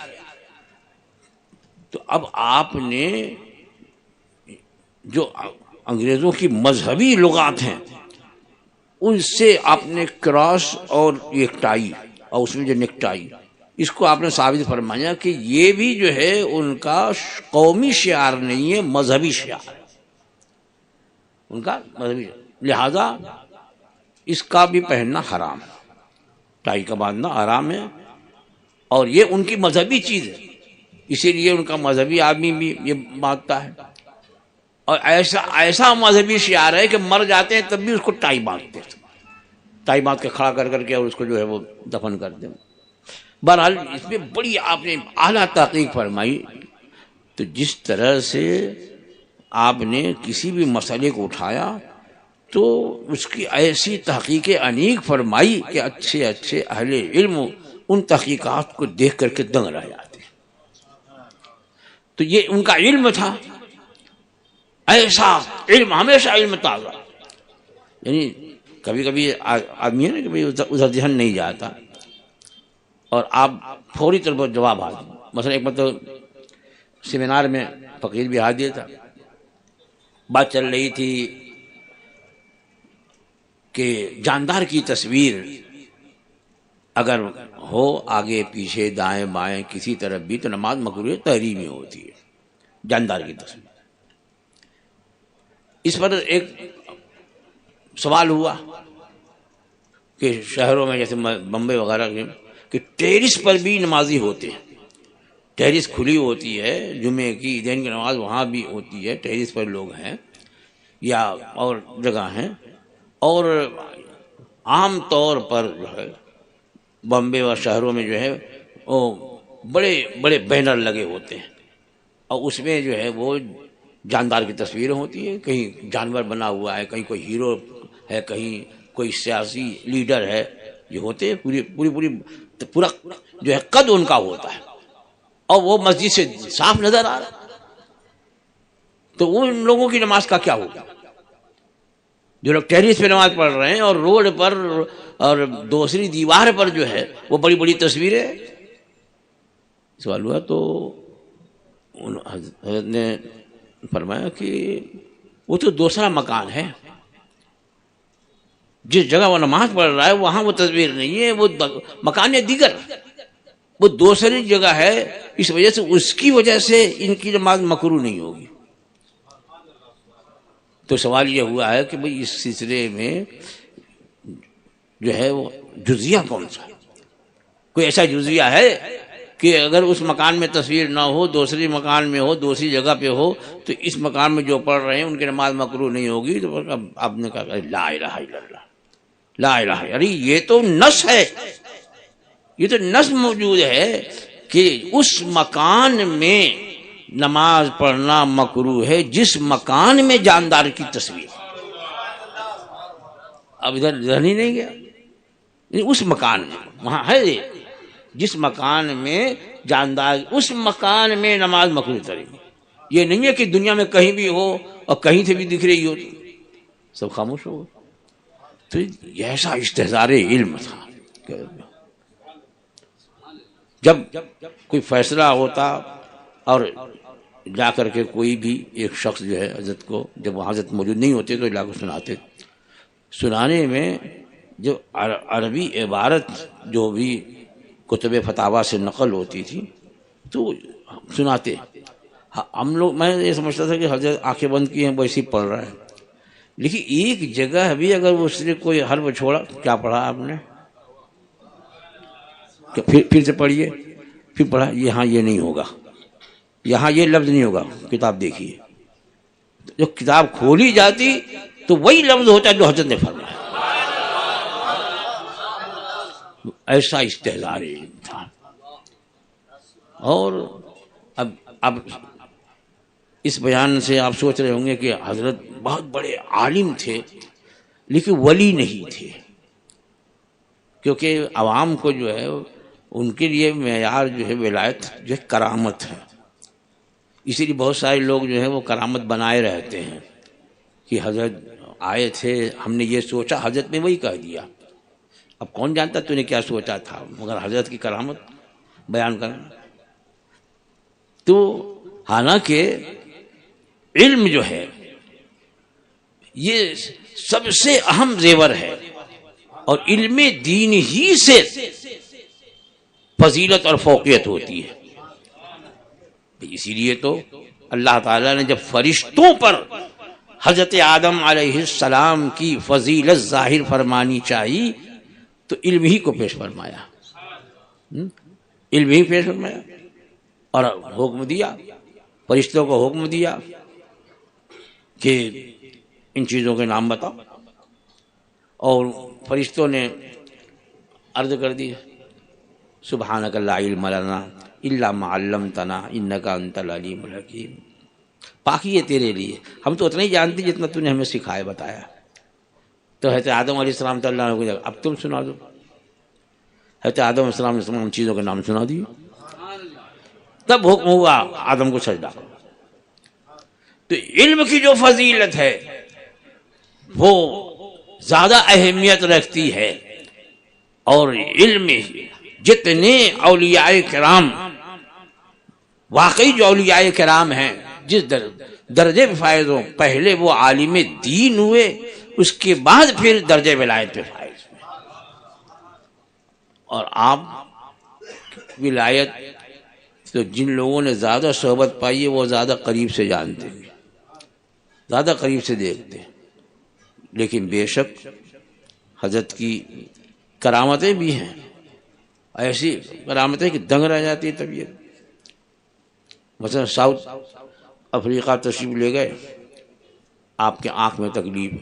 [SPEAKER 2] تو اب آپ نے جو انگریزوں کی مذہبی لغات ہیں ان سے آپ نے کراس اور ایک ٹائی اور اس میں جو نیک ٹائی، اس کو آپ نے ثابت فرمایا کہ یہ بھی جو ہے ان کا قومی شعار نہیں ہے، مذہبی شعار ان کا مذہبی شعار. لہذا اس کا بھی پہننا حرام ہے، ٹائی کا باندھنا حرام ہے، اور یہ ان کی مذہبی چیز ہے، اسی لیے ان کا مذہبی آدمی بھی یہ باندھتا ہے. اور ایسا مذہبی شعار ہے کہ مر جاتے ہیں تب بھی اس کو ٹائی باندھتے ہیں، ٹائی باندھ کے کھڑا کر کے اور اس کو جو ہے وہ دفن کر دیں. بہرحال اس میں بڑی آپ نے اعلیٰ تحقیق فرمائی. تو جس طرح سے آپ نے کسی بھی مسئلے کو اٹھایا تو اس کی ایسی تحقیق انیق فرمائی کہ اچھے اہل علم ان تحقیقات کو دیکھ کر کے دنگ رہ جاتے. تو یہ ان کا علم تھا، ایسا علم، ہمیشہ علم تازہ. یعنی کبھی کبھی آدمی ہے نا کہ ادھر ذہن نہیں جاتا اور آپ فوری طور پر جواب آ جائے. مثلا ایک مطلب سیمینار میں فقیر بھی حاضر تھا، بات چل رہی تھی کہ جاندار کی تصویر اگر ہو آگے پیچھے دائیں بائیں کسی طرف بھی تو نماز مکروہ تحریمی ہوتی ہے، جاندار کی تصویر. اس پر ایک سوال ہوا کہ شہروں میں جیسے بمبئی وغیرہ کہ ٹیرس پر بھی نمازی ہوتے ہیں، ٹیرس کھلی ہوتی ہے، جمعے کی عیدین کی نماز وہاں بھی ہوتی ہے، ٹیرس پر لوگ ہیں یا اور جگہ ہیں. اور عام طور پر جو ہے بمبئی اور شہروں میں جو ہے وہ بڑے بڑے بینر لگے ہوتے ہیں اور اس میں جو ہے وہ جاندار کی تصویریں ہوتی ہیں، کہیں جانور بنا ہوا ہے، کہیں کوئی ہیرو ہے، کہیں کوئی سیاسی لیڈر ہے، یہ ہوتے ہیں پورا جو ہے قد ان کا ہوتا ہے اور وہ مسجد سے صاف نظر آ رہا. تو ان لوگوں کی نماز کا کیا ہوگا جو لوگ ٹیرس پہ نماز پڑھ رہے ہیں اور روڈ پر اور دوسری دیوار پر جو ہے وہ بڑی بڑی تصویریں. سوال ہوا تو حضرت نے فرمایا کہ وہ تو دوسرا مکان ہے، جس جگہ وہ نماز پڑھ رہا ہے وہاں وہ تصویر نہیں ہے، وہ مکان دیگر، وہ دوسری جگہ ہے، اس وجہ سے اس کی وجہ سے ان کی نماز مکروہ نہیں ہوگی. تو سوال یہ ہوا ہے کہ بھئی اس سلسلے میں جو ہے وہ جزیہ کون سا، کوئی ایسا جزیہ ہے کہ اگر اس مکان میں تصویر نہ ہو، دوسری مکان میں ہو، دوسری جگہ پہ ہو تو اس مکان میں جو پڑھ رہے ہیں ان کی نماز مکروہ نہیں ہوگی. تو آپ نے کہا لا الہ الا اللہ، لا الہ، ارے یہ تو نص ہے، یہ تو نص موجود ہے کہ اس مکان میں نماز پڑھنا مکروہ ہے جس مکان میں جاندار کی تصویر. اب ادھر ذہن ہی نہیں گیا، اس مکان میں وہاں ہے جس مکان میں جاندار، اس مکان میں نماز مکروہ تحریمی. یہ نہیں ہے کہ دنیا میں کہیں بھی ہو اور کہیں سے بھی دکھ رہی ہو. سب خاموش ہو گئے. تو یہ ایسا استحضار علم تھا. جب کوئی فیصلہ ہوتا اور جا کر کے کوئی بھی ایک شخص جو ہے حضرت کو، جب وہ حضرت موجود نہیں ہوتے تو لا کو سناتے. سنانے میں جو عربی عبارت جو بھی کتب فتاوا سے نقل ہوتی تھی تو سناتے. ہم لوگ، میں یہ سمجھتا تھا کہ حضرت آنکھیں بند کی ہیں وہ اسی پڑھ رہا ہے، لیکن ایک جگہ بھی اگر اس نے کوئی حرف چھوڑا، کیا پڑھا آپ نے، پھر سے پڑھیے، پھر پڑھا، یہاں یہ نہیں ہوگا، یہاں یہ لفظ نہیں ہوگا، کتاب دیکھیے. جو کتاب کھولی جاتی تو وہی لفظ ہوتا ہے جو حضرت نے فرمایا. ایسا استحضار علم تھا. اور اب اس بیان سے آپ سوچ رہے ہوں گے کہ حضرت بہت بڑے عالم تھے لیکن ولی نہیں تھے، کیونکہ عوام کو جو ہے ان کے لیے معیار جو ہے ولایت جو ہے کرامت ہے. اسی لیے بہت سارے لوگ جو ہے وہ کرامت بنائے رہتے ہیں کہ حضرت آئے تھے، ہم نے یہ سوچا، حضرت نے وہی کہہ دیا. اب کون جانتا تو نے کیا سوچا تھا، مگر حضرت کی کرامت بیان کرنا. تو حالانکہ علم جو ہے یہ سب سے اہم زیور ہے، اور علم دین ہی سے فضیلت اور فوقیت ہوتی ہے. اسی لیے تو اللہ تعالیٰ نے جب فرشتوں پر حضرت آدم علیہ السلام کی فضیلت ظاہر فرمانی چاہی تو علم ہی کو پیش فرمایا، علم ہی پیش فرمایا اور حکم دیا، فرشتوں کو حکم دیا کہ ان چیزوں کے نام بتاؤ. اور فرشتوں نے عرض کر دی سبحانک لا علم لنا الا ما علمتنا انک انت العلیم الحکیم. پاکی ہے تیرے لیے، ہم تو اتنا ہی جانتے جتنا تو نے ہمیں سکھایا بتایا. تو حضرت آدم علیہ السلام تو اللہ نے اب تم سنا دو. حضرت آدم علیہ السلام نے تمام چیزوں کے نام سنا دیے. تب حکم ہوا آدم کو سجدہ. تو علم کی جو فضیلت ہے وہ زیادہ اہمیت رکھتی ہے. اور علم جتنے اولیاء کرام، واقعی جو اولیاء کرام ہیں جس درجے پہ فائز ہوں، پہلے وہ عالم دین ہوئے، اس کے بعد پھر درجے ولایت پہ فائز ہوئے. اور آپ ولایت تو جن لوگوں نے زیادہ صحبت پائی ہے وہ زیادہ قریب سے جانتے ہیں، زیادہ قریب سے دیکھتے ہیں. لیکن بے شک حضرت کی کرامتیں بھی ہیں، ایسی کرامتیں کہ دنگ رہ جاتی ہے طبیعت. مثلا ساؤتھ افریقہ تشریف لے گئے، آپ کے آنکھ میں تکلیف،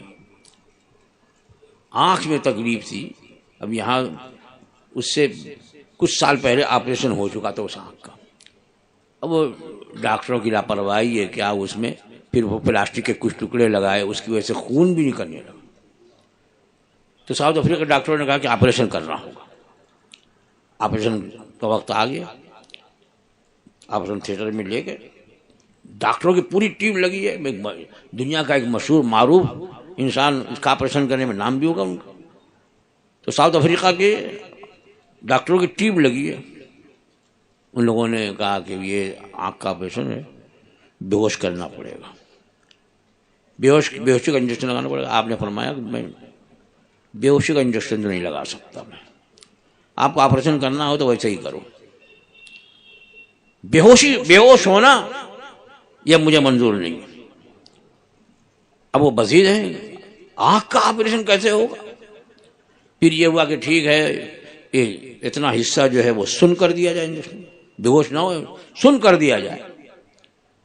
[SPEAKER 2] آنکھ میں تکلیف تھی. اب یہاں اس سے کچھ سال پہلے آپریشن ہو چکا تھا اس آنکھ کا. اب وہ ڈاکٹروں کی لاپرواہی ہے کیا، اس میں پھر وہ پلاسٹک کے کچھ ٹکڑے لگائے، اس کی وجہ سے خون بھی نکلنے لگا. تو ساؤتھ افریقہ کے ڈاکٹروں نے کہا کہ آپریشن کرنا ہوگا. آپریشن کا وقت آ گیا، آپریشن تھیٹر میں لے گئے، ڈاکٹروں کی پوری ٹیم لگی ہے. دنیا کا ایک مشہور معروف انسان اس کا آپریشن کرنے میں نام بھی ہوگا ان کا. تو ساؤتھ افریقہ کے ڈاکٹروں کی ٹیم لگی ہے. ان لوگوں نے کہا کہ یہ آنکھ کا آپریشن ہے، بے ہوش کرنا پڑے گا، بے ہوشی کا انجیکشن لگانا پڑے گا. آپ نے فرمایا کہ میں بے ہوشی کا انجیکشن تو نہیں لگا سکتا، میں آپ کو آپریشن کرنا ہو تو ویسے ہی کرو. بے ہوش ہونا یہ مجھے منظور نہیں. اب وہ بزید ہیں، آنکھ کا آپریشن کیسے ہوگا؟ پھر یہ ہوا کہ ٹھیک ہے اتنا حصہ جو ہے وہ سن کر دیا جائے، انجیکشن بے ہوش نہ ہو، سن کر دیا جائے.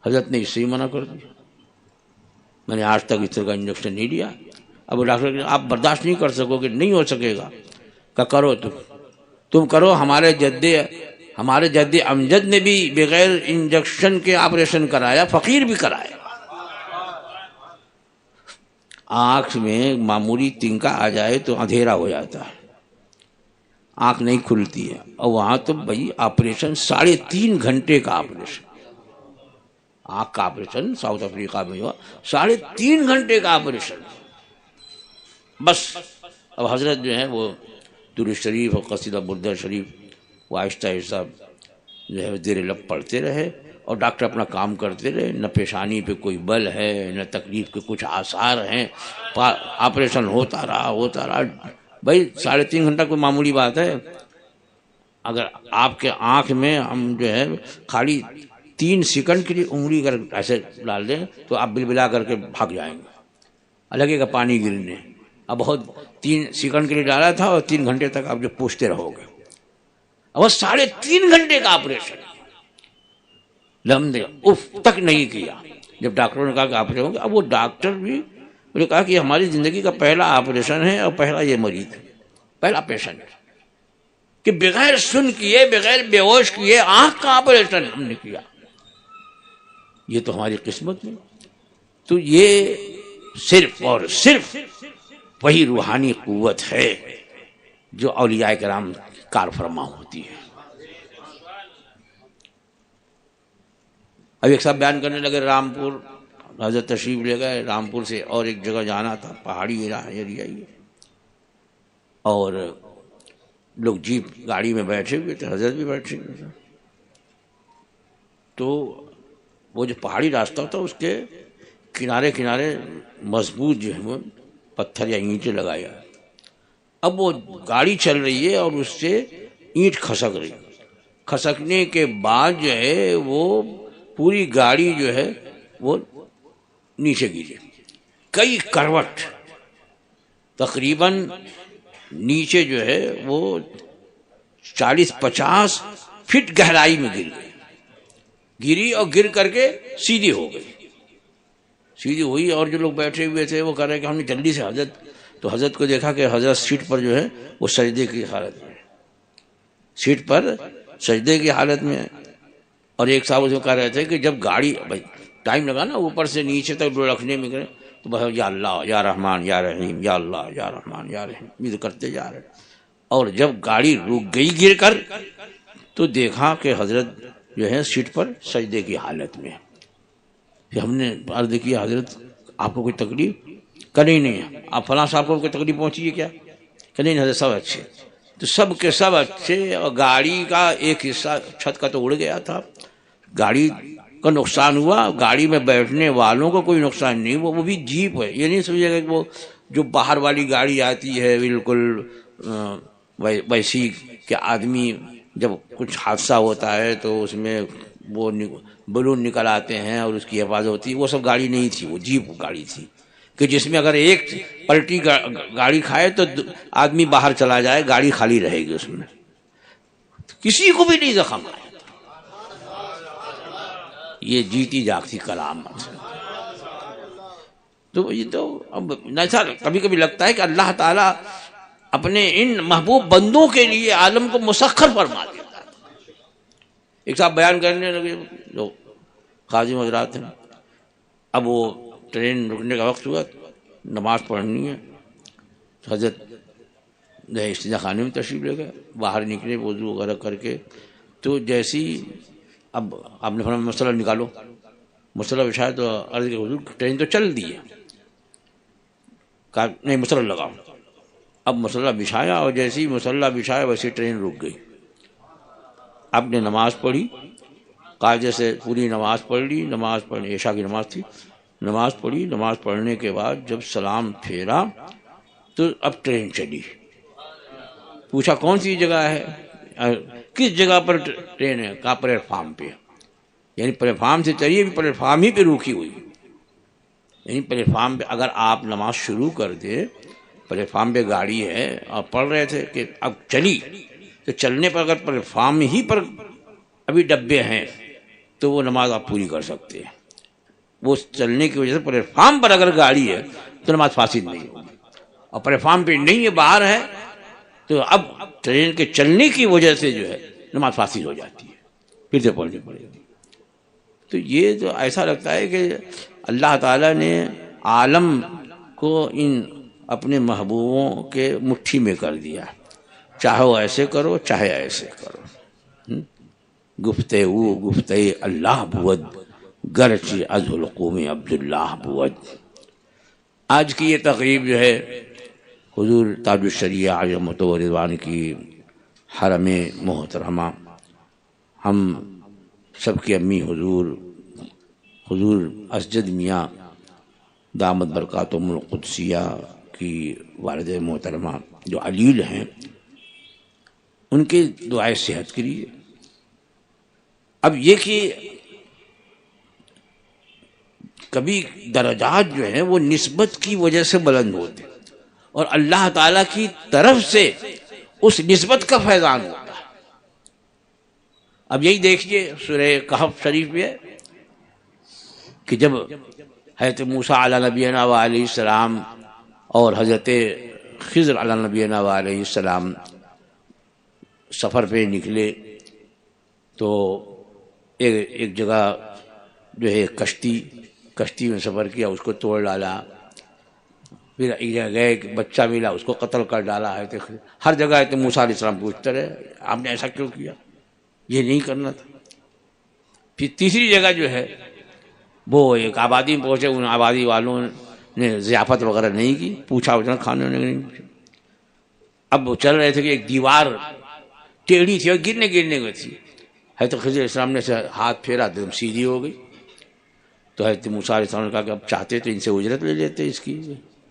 [SPEAKER 2] حضرت نے اس سے ہی منع کر دیا، میں نے آج تک اس طرح کا انجیکشن نہیں لیا. اب وہ ڈاکٹر کہ آپ برداشت نہیں کر سکو گے، نہیں ہو سکے گا. کہ کرو تم کرو. ہمارے جد امجد نے بھی بغیر انجیکشن کے آپریشن کرایا، فقیر بھی کرایا. آنکھ میں معمولی تنکا آ جائے تو اندھیرا ہو جاتا ہے، آنکھ نہیں کھلتی ہے. اور وہاں تو بھائی آپریشن 3.5 گھنٹے کا آپریشن، آنکھ کا آپریشن ساؤتھ افریقہ میں ہوا 3.5 گھنٹے کا آپریشن. بس اب حضرت جو ہے وہ درود شریف اور قصیدہ بردہ شریف وہ آہستہ آہستہ جو ہے زیر لب پڑھتے رہے، اور ڈاکٹر اپنا کام کرتے رہے، نہ پیشانی پہ کوئی بل ہے نہ تکلیف کے کچھ آثار ہیں، آپریشن ہوتا رہا۔ بھائی 3.5 گھنٹہ کوئی معمولی بات ہے؟ اگر آپ کے آنکھ میں ہم جو ہے خالی 3 سیکنڈ کے لیے انگلی اگر ایسے ڈال دیں تو آپ بلبلا کر کے بھاگ جائیں گے، لگے گا پانی گرنے۔ اب بہت 3 سیکنڈ کے لیے ڈالا تھا اور 3 گھنٹے تک آپ جو پوچھتے رہو گے، اب 3.5 گھنٹے کا آپریشن لمبے اف تک نہیں کیا۔ جب ڈاکٹروں نے کہا کہ آپریشن ہوگا، اب وہ ڈاکٹر بھی نے کہا کہ ہماری زندگی کا پہلا آپریشن ہے اور پہلا یہ مریض ہے، پہلا پیشنٹ ہے کہ بغیر سن کیے، بغیر بے ہوش کیے آنکھ کا آپریشن ہم نے کیا۔ یہ تو ہماری قسمت میں، تو یہ صرف اور صرف وہی روحانی قوت ہے جو اولیاء کرام کار فرما ہوتی ہے۔ اب ایک صاحب بیان کرنے لگے رامپور، حضرت تشریف لے گئے، رامپور سے اور ایک جگہ جانا تھا، پہاڑی ایریا یہ، اور لوگ جیپ گاڑی میں بیٹھے ہوئے تھے، حضرت بھی بیٹھے ہوئے تھے، تو وہ جو پہاڑی راستہ تھا اس کے کنارے کنارے مضبوط جو ہے وہ پتھر یا اینٹیں لگایا۔ اب وہ گاڑی چل رہی ہے اور اس سے اینٹ کھسک رہی، کھسکنے کے بعد جو ہے وہ پوری گاڑی جو ہے وہ نیچے گری، کئی کروٹ تقریباً نیچے جو ہے وہ 40-50 فٹ گہرائی میں گری اور گر کر کے سیدھی ہو گئی، سیدھی ہوئی۔ اور جو لوگ بیٹھے ہوئے تھے وہ کہہ رہے کہ ہم نے جلدی سے تو حضرت کو دیکھا کہ حضرت سیٹ پر جو ہے وہ سجدے کی حالت میں، سیٹ پر سجدے کی حالت میں۔ اور ایک صاحب اس کو کہہ رہے تھے کہ جب گاڑی ٹائم لگا نا اوپر سے نیچے تک رکھنے میں کرے تو بس یا اللہ یا رحمان یا رحیم، یا اللہ یا رحمان یا رحیم یہ تو کرتے جا رہے۔ اور جب گاڑی رک گئی گر کر تو دیکھا کہ حضرت جو ہے سیٹ پر سجدے کی حالت میں۔ پھر ہم نے عرض کیا حضرت آپ کو کوئی تکلیف؟ کہ نہیں ہے۔ آپ فلاں صاحب کو کوئی تکلیف پہنچی ہے کیا؟ کہ نہیں حضرت سب اچھے۔ تو سب کے سب اچھے، اور گاڑی کا ایک حصہ چھت کا تو اڑ گیا تھا، گاڑی کا نقصان ہوا، گاڑی میں بیٹھنے والوں کو کوئی نقصان نہیں، وہ بھی جیپ ہے۔ یہ نہیں سمجھے گا کہ وہ جو باہر والی گاڑی آتی ہے بالکل ویسی کہ آدمی جب کچھ حادثہ ہوتا ہے تو اس میں وہ بلون نکل آتے ہیں اور اس کی حفاظت ہوتی ہے، وہ سب گاڑی نہیں تھی، وہ جیپ گاڑی تھی کہ جس میں اگر ایک پلٹی گاڑی کھائے تو آدمی باہر چلا جائے، گاڑی خالی رہے گی، اس میں کسی کو بھی نہیں زخم آیا۔ یہ جیتی جاگتی کرامت۔ تو یہ تو اب ایسا کبھی کبھی لگتا ہے کہ اللہ تعالیٰ اپنے ان محبوب بندوں کے لیے عالم کو مسخر فرما دیتا ہے۔ ایک صاحب بیان کرنے لگے، جو قاضی حضرات ہیں، اب وہ ٹرین رکنے کا وقت ہوا، نماز پڑھنی ہے، حضرت استنجا خانے میں تشریف لے گئے، باہر نکلے وضو وغیرہ کر کے، تو جیسی اب آپ نے فرمایا مسئلہ نکالو، مسئلہ بچھایا تو عرض کہ حضور ٹرین تو چل دی ہے، کہا نہیں مسئلہ لگاؤ۔ اب مسئلہ بچھایا اور جیسے ہی مسئلہ بچھایا ویسے ٹرین رک گئی۔ آپ نے نماز پڑھی، قاعدے سے پوری نماز پڑھ لی، نماز پڑھنے عشاء کی نماز تھی، نماز پڑھی، نماز پڑھنے کے بعد جب سلام پھیرا تو اب ٹرین چلی۔ پوچھا کون سی جگہ ہے، کس جگہ پر ٹرین ہے؟ کہا پلیٹ فارم پہ، یعنی پلیٹ فارم سے چلیے، پلیٹ فارم ہی پہ روکی ہوئی، یعنی پلیٹ فارم پہ اگر آپ نماز شروع کر دے، پلیٹ فارم پہ گاڑی ہے اور پڑھ رہے تھے کہ اب چلی، تو چلنے پر اگر پلیٹ فارم ہی پر ابھی ڈبے ہیں تو وہ نماز آپ پوری کر سکتے ہیں۔ وہ چلنے کی وجہ سے پلیٹ فارم پر اگر گاڑی ہے تو نماز فاسد نہیں ہوگی، اور پلیٹ فارم پہ نہیں ہے، باہر ہے، تو اب ٹرین کے چلنے کی وجہ سے جو ہے نماز فاسد ہو جاتی ہے، پھر سے پڑھنی پڑے گی۔ تو یہ تو ایسا لگتا ہے کہ اللہ تعالیٰ نے عالم کو ان اپنے محبوبوں کے مٹھی میں کر دیا، چاہے وہ ایسے کرو چاہے ایسے کرو۔ گفتے او گفتے اللہ بود، گرچہ از حلقوم عبداللہ بود۔ آج کی یہ تقریب جو ہے حضور تاج الشریعہ عظمت و رضوان کی حرم محترمہ، ہم سب کے امی حضور اسجد میاں دامت برکاتہم القدسیہ کی والد محترمہ جو علیل ہیں، ان کے دعائے صحت کے لیے۔ اب یہ کہ کبھی درجات جو ہیں وہ نسبت کی وجہ سے بلند ہوتے اور اللہ تعالیٰ کی طرف سے اس نسبت کا فیضان ہوتا ہے۔ اب یہی دیکھیے سورہ کہف شریف میں کہ جب حضرت موسیٰ علیہ نبینا علیہ السلام اور حضرت خضر علیہ نبینا علیہ السلام سفر پہ نکلے تو ایک جگہ جو ہے کشتی میں سفر کیا، اس کو توڑ ڈالا، پھر ایک جگہ گئے کہ بچہ ملا، اس کو قتل کر ڈالا ہے۔ ہر جگہ ہے تو موسیٰ علیہ السلام پوچھتے رہے آپ نے ایسا کیوں کیا، یہ نہیں کرنا تھا۔ پھر تیسری جگہ جو ہے وہ ایک آبادی میں پہنچے، ان آبادی والوں نے ضیافت وغیرہ نہیں کی، پوچھا اتنا کھانے وانے نہیں پوچھا۔ اب وہ چل رہے تھے کہ ایک دیوار ٹیڑھی تھی اور گرنے کو تھی، حضرت خضر علیہ السلام نے ہاتھ پھیرا تو سیدھی ہو گئی۔ تو حضرت موسیٰ علیہ السلام نے کہا کہ اب چاہتے تو ان سے اجرت لے لیتے اس کی،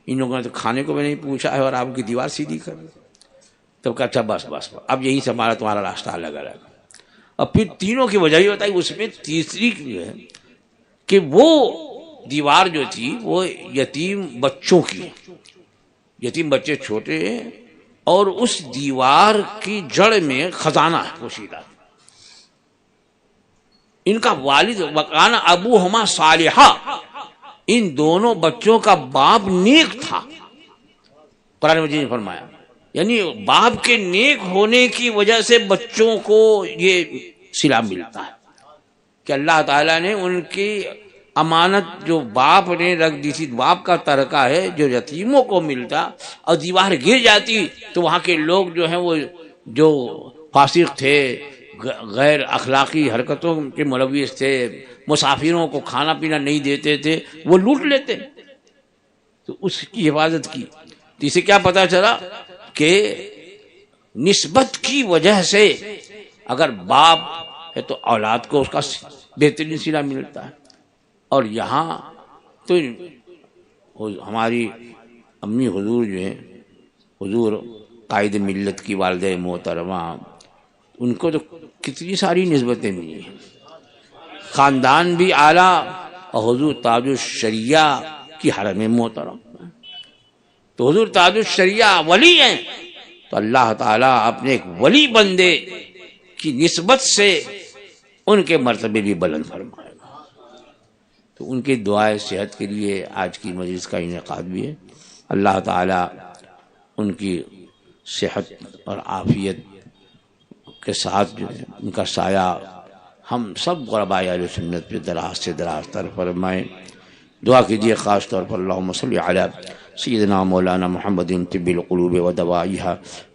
[SPEAKER 2] ان لوگوں نے تو کھانے کو بھی نہیں پوچھا ہے اور آپ کی دیوار سیدھی کر دی۔ تب کہا اچھا بس اب یہیں سے ہمارا تمہارا راستہ الگ الگ۔ اب پھر تینوں کی وجہ یہ بتائی، اس میں تیسری جو ہے کہ وہ دیوار جو تھی وہ یتیم بچوں کی، یتیم بچے چھوٹے ہیں اور اس دیوار کی جڑ میں خزانہ ہے پوشیدہ۔ ان کا والد وکان ابوہما صالحا، ان دونوں بچوں کا باپ نیک تھا، قرآن مجید نے فرمایا، یعنی باپ کے نیک ہونے کی وجہ سے بچوں کو یہ صلہ ملتا ہے کہ اللہ تعالیٰ نے ان کی امانت جو باپ نے رکھ دی تھی، باپ کا ترکہ ہے جو یتیموں کو ملتا، اور دیوار گر جاتی تو وہاں کے لوگ جو ہیں وہ جو فاسق تھے، غیر اخلاقی حرکتوں کے ملوث تھے، مسافروں کو کھانا پینا نہیں دیتے تھے، وہ لوٹ لیتے۔ تو اس کی حفاظت کی۔ تو اسے کیا پتا چلا کہ نسبت کی وجہ سے اگر باپ ہے تو اولاد کو اس کا بہترین صلہ ملتا ہے۔ اور یہاں تو ہماری امی حضور جو ہیں، حضور قائد ملت کی والدہ محترمہ، ان کو تو کتنی ساری نسبتیں ملی ہیں، خاندان بھی اعلیٰ اور حضور تاج الشریعہ کی حرم محترم۔ تو حضور تاج الشریعہ ولی ہیں تو اللہ تعالیٰ اپنے ایک ولی بندے کی نسبت سے ان کے مرتبے بھی بلند فرمائے گا۔ تو ان کی دعائے صحت کے لیے آج کی مجلس کا انعقاد بھی ہے۔ اللہ تعالیٰ ان کی صحت اور عافیت کے ساتھ جو ہے ان کا سایہ ہم سب غرباء اہل سنت پہ دراز سے دراز تر فرمائیں۔ دعا کیجیے خاص طور پر اللہم صلی علی سیدنا مولانا محمد طب القلوب و دوائها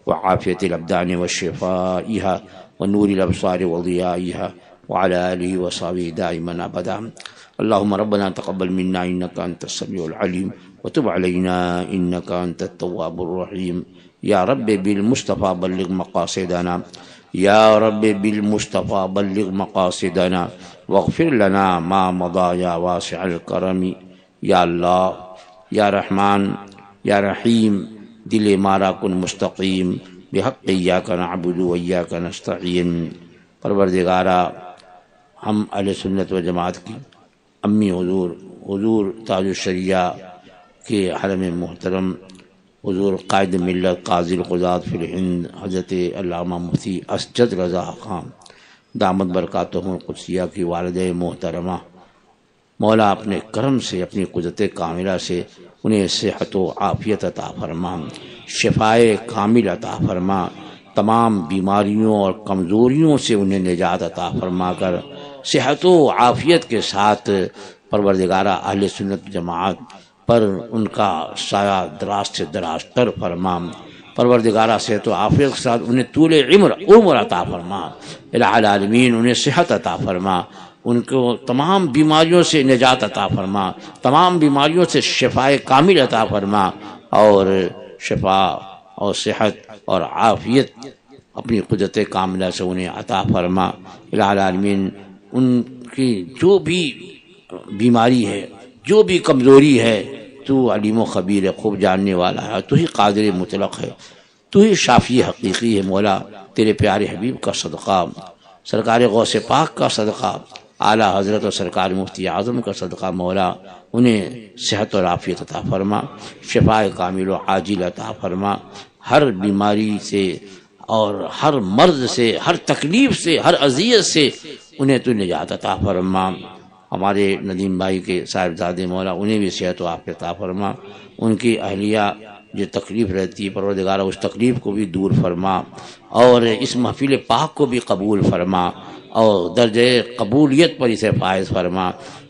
[SPEAKER 2] وعافیت الابدان وشفائها ونور الابصار وضیائها وعلى آلہ وصحبہ دائما ابدا۔ اللہم ربنا تقبل منا انک انت السمیع العلیم وتب علینا انک انت التواب الرحیم۔ یا رب بالمصطفى بلغ مقاصدنا، یا رب بالمصطفى بلغ مقاصدنا واغفر لنا ما مضى یا واسع الکرم۔ یا اللہ، یا رحمان، یا رحیم، دل مارا کن مستقیم بحق ایاک نعبد و ایاک نستعین۔ پروردگارا، ہم اہل سنت و جماعت کی امی حضور تاج الشریعہ کے حرم محترم، حضور قائد ملت قاضی القضات فی الہند حضرت علامہ مفتی اسجد رضا خان دامت برکاتہم القدسیہ کی والدہ محترمہ، مولا اپنے کرم سے، اپنی قدرت کاملہ سے انہیں صحت و عافیت عطا فرما، شفائے کامل عطا فرما، تمام بیماریوں اور کمزوریوں سے انہیں نجات عطا فرما کر صحت و عافیت کے ساتھ پروردگارہ اہل سنت جماعت پر ان کا سایہ دراز سے دراز تر فرما۔ پروردگارہ صحت و عافیت کے ساتھ انہیں طول عمر عطا فرما، الہ العالمین انہیں صحت عطا فرما، ان کو تمام بیماریوں سے نجات عطا فرما، تمام بیماریوں سے شفائے کامل عطا فرما، اور شفا اور صحت اور عافیت اپنی قدرت کاملہ سے انہیں عطا فرما۔ الہ العالمین ان کی جو بھی بیماری ہے، جو بھی کمزوری ہے، تو علیم و خبیر ہے، خوب جاننے والا ہے، تو ہی قادر مطلق ہے، تو ہی شافی حقیقی ہے۔ مولا تیرے پیارے حبیب کا صدقہ، سرکار غوث پاک کا صدقہ، اعلیٰ حضرت اور سرکار مفتی اعظم کا صدقہ، مولا انہیں صحت اور عافیت عطا فرما، شفاء کامل و عاجل عطا فرما، ہر بیماری سے اور ہر مرض سے، ہر تکلیف سے، ہر اذیت سے انہیں تو نجات عطا فرما۔ ہمارے ندیم بھائی کے صاحبزادے مولا انہیں بھی صحت و عافیت عطا فرما، ان کی اہلیہ جو تکلیف رہتی ہے پروردگارہ اس تکلیف کو بھی دور فرما، اور اس محفل پاک کو بھی قبول فرما، اور درجہ قبولیت پر اسے فائز فرما۔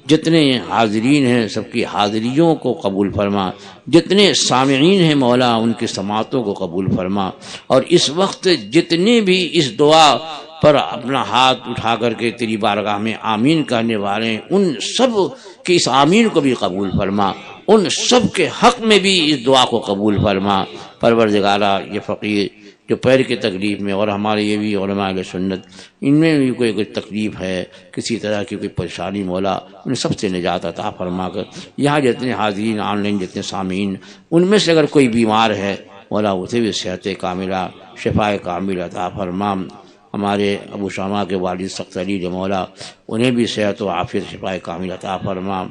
[SPEAKER 2] جتنے حاضرین ہیں سب کی حاضریوں کو قبول فرما، جتنے سامعین ہیں مولا ان کی سماعتوں کو قبول فرما، اور اس وقت جتنے بھی اس دعا پر اپنا ہاتھ اٹھا کر کے تیری بارگاہ میں آمین کہنے والے ہیں، ان سب کی اس آمین کو بھی قبول فرما، ان سب کے حق میں بھی اس دعا کو قبول فرما۔ پروردگارہ یہ فقیر جو پیر کی تکلیف میں، اور ہمارے یہ بھی علماء اہل سنت ان میں بھی کوئی تکلیف ہے، کسی طرح کی کوئی پریشانی، مولا ان سب سے نجات عطا فرما کر یہاں جتنے حاضرین آن لائن جتنے سامعین ان میں سے اگر کوئی بیمار ہے مولا اسے بھی صحت کاملہ شفاء کامل عطا فرما۔ ہمارے ابو شامہ کے والد سخت علی جو مولا انہیں بھی صحت و عافیت شفاء کامل عطا فرما،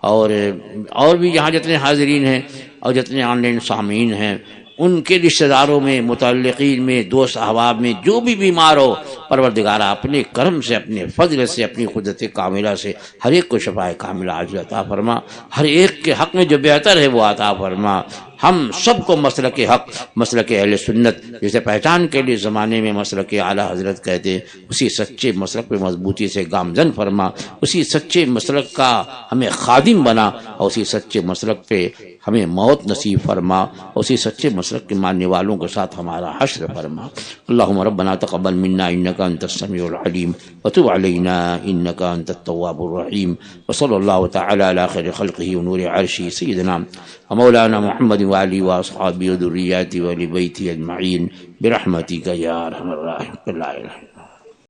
[SPEAKER 2] اور بھی یہاں جتنے حاضرین ہیں اور جتنے آن لائن سامعین ہیں ان کے رشتہ داروں میں، متعلقین میں، دوست احباب میں جو بھی بیمار ہو پروردگارہ اپنے کرم سے، اپنے فضل سے، اپنی قدرت کاملہ سے ہر ایک کو شفاء کاملہ عاجل عطا فرما، ہر ایک کے حق میں جو بہتر ہے وہ عطا فرما۔ ہم سب کو مسلک حق، مسلک اہل سنت جسے پہچان کے لیے زمانے میں مسلک اعلیٰ حضرت کہتے ہیں، اسی سچے مسلک پہ مضبوطی سے گامزن فرما، اسی سچے مسلک کا ہمیں خادم بنا، اور اسی سچے مسلک پہ ہمیں موت نصیب فرما، اسی سچے مسلک کے ماننے والوں کے ساتھ ہمارا حشر فرما۔ اللہم ربنا تقبل منا انک انت السمیع العلیم وتب علینا انک انت التواب الرحیم، وصلی اللہ تعالی علی خیر خلقہ ونور عرشہ سیدنا مولانا محمد وآلہ واصحابہ وذریاتہ وآل بیتہ اجمعین برحمتک یا ارحم الراحمین۔